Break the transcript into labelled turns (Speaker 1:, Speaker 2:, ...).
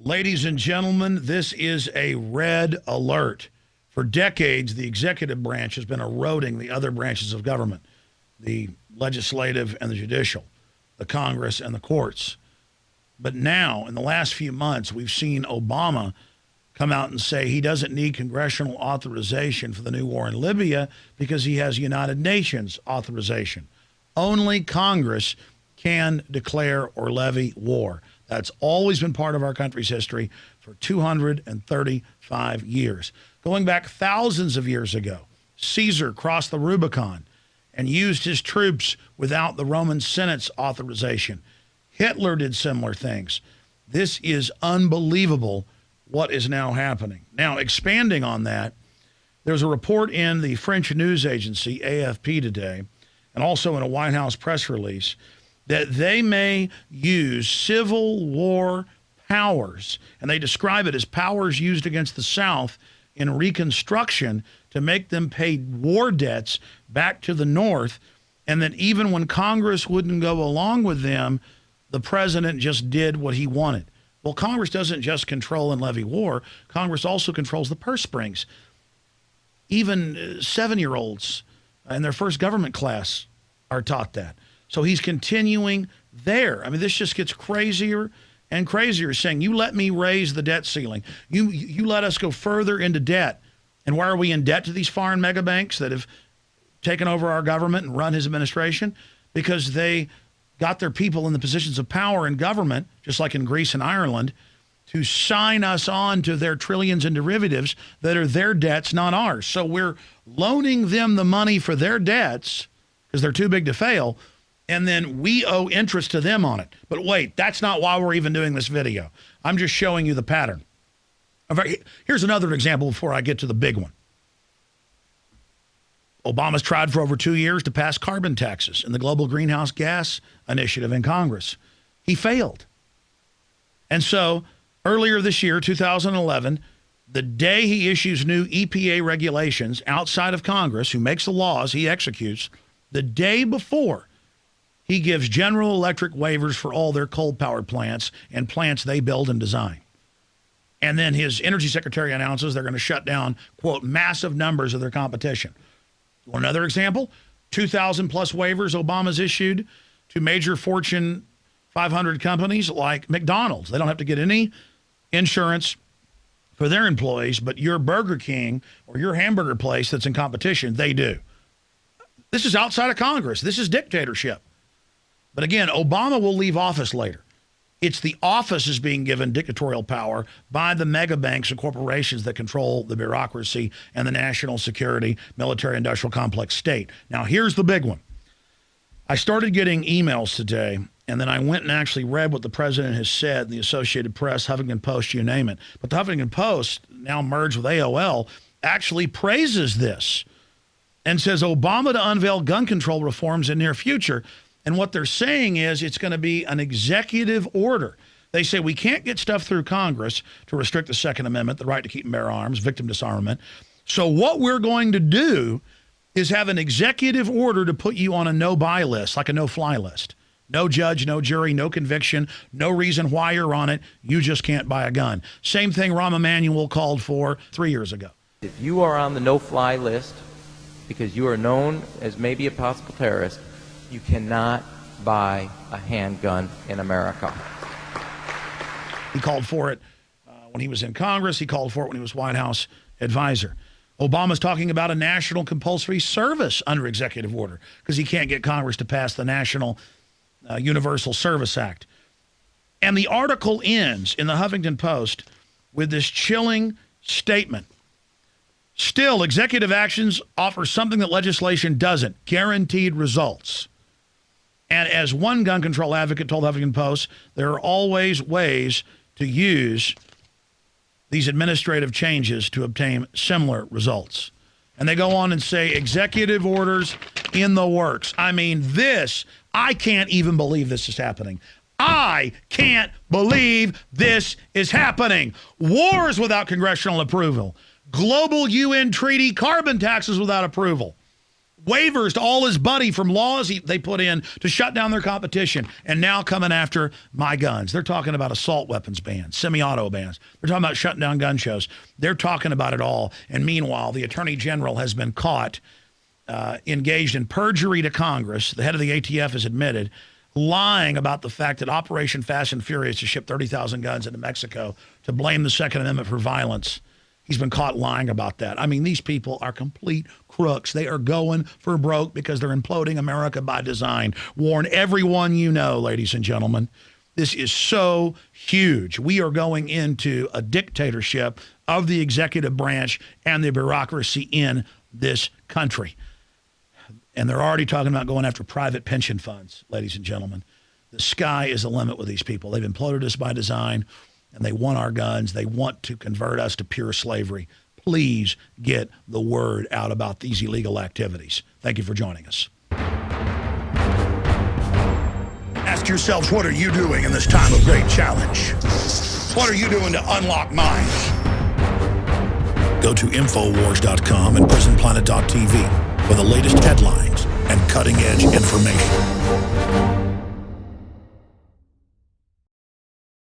Speaker 1: Ladies and gentlemen, this is a red alert. For decades, the executive branch has been eroding the other branches of government, the legislative and the judicial, the Congress and the courts. But now, in the last few months, we've seen Obama come out and say he doesn't need congressional authorization for the new war in Libya because he has United Nations authorization. Only Congress can declare or levy war. That's always been part of our country's history for 235 years. Going back thousands of years ago, Caesar crossed the Rubicon and used his troops without the Roman Senate's authorization. Hitler did similar things. This is unbelievable what is now happening. Now, expanding on that, there's a report in the French news agency, AFP, today, and also in a White House press release, that they may use civil war powers, and they describe it as powers used against the South in Reconstruction to make them pay war debts back to the North, and that even when Congress wouldn't go along with them, the president just did what he wanted. Well, Congress doesn't just control and levy war. Congress also controls the purse strings. Even 7-year-olds in their first government class are taught that. So he's continuing there. I mean, this just gets crazier and crazier, saying, you let me raise the debt ceiling. You let us go further into debt. And why are we in debt to these foreign mega banks that have taken over our government and run his administration? Because they got their people in the positions of power in government, just like in Greece and Ireland, to sign us on to their trillions in derivatives that are their debts, not ours. So we're loaning them the money for their debts because they're too big to fail, and then we owe interest to them on it. But wait, that's not why we're even doing this video. I'm just showing you the pattern. Here's another example before I get to the big one. Obama's tried for over 2 years to pass carbon taxes in the Global Greenhouse Gas Initiative in Congress. He failed. And so earlier this year, 2011, the day he issues new EPA regulations outside of Congress, who makes the laws, he executes, the day before, he gives General Electric waivers for all their coal-powered plants and plants they build and design. And then his energy secretary announces they're going to shut down, quote, massive numbers of their competition. Want another example? 2,000 plus waivers Obama's issued to major Fortune 500 companies like McDonald's. They don't have to get any insurance for their employees, but your Burger King or your hamburger place that's in competition, they do. This is outside of Congress. This is dictatorship. But again, Obama will leave office later. It's the office is being given dictatorial power by the mega banks and corporations that control the bureaucracy and the national security, military-industrial complex state. Now, here's the big one. I started getting emails today, and then I went and actually read what the president has said in the Associated Press, Huffington Post, you name it. But the Huffington Post, now merged with AOL, actually praises this and says Obama to unveil gun control reforms in near future. And what they're saying is it's going to be an executive order. They say we can't get stuff through Congress to restrict the Second Amendment, the right to keep and bear arms, victim disarmament. So what we're going to do is have an executive order to put you on a no-buy list, like a no-fly list. No judge, no jury, no conviction, no reason why you're on it. You just can't buy a gun. Same thing Rahm Emanuel called for 3 years ago.
Speaker 2: If you are on the no-fly list because you are known as maybe a possible terrorist, you cannot buy a handgun in America.
Speaker 1: He called for it when he was in Congress. He called for it when he was White House advisor. Obama's talking about a national compulsory service under executive order because he can't get Congress to pass the National Universal Service Act. And the article ends in the Huffington Post with this chilling statement. Still, executive actions offer something that legislation doesn't, guaranteed results. And as one gun control advocate told the Huffington Post, there are always ways to use these administrative changes to obtain similar results. And they go on and say executive orders in the works. I mean, I can't even believe this is happening. I can't believe this is happening. Wars without congressional approval. Global UN treaty carbon taxes without approval. waivers to all his buddy from laws they put in to shut down their competition, and now coming after my guns. They're talking about assault weapons bans, semi-auto bans. They're talking about shutting down gun shows. They're talking about it all. And meanwhile, the Attorney General has been caught engaged in perjury to Congress. The head of the ATF has admitted lying about the fact that Operation Fast and Furious to ship 30,000 guns into Mexico to blame the Second Amendment for violence. He's been caught lying about that. I mean, these people are complete crooks. They are going for broke because they're imploding America by design. Warn everyone you know, ladies and gentlemen. This is so huge. We are going into a dictatorship of the executive branch and the bureaucracy in this country. And they're already talking about going after private pension funds, ladies and gentlemen. The sky is the limit with these people. They've imploded us by design. And they want our guns. They want to convert us to pure slavery. Please get the word out about these illegal activities. Thank you for joining us. Ask yourselves, what are you doing in this time of great challenge? What are you doing to unlock minds? Go to Infowars.com and PrisonPlanet.tv for the latest headlines and cutting-edge information.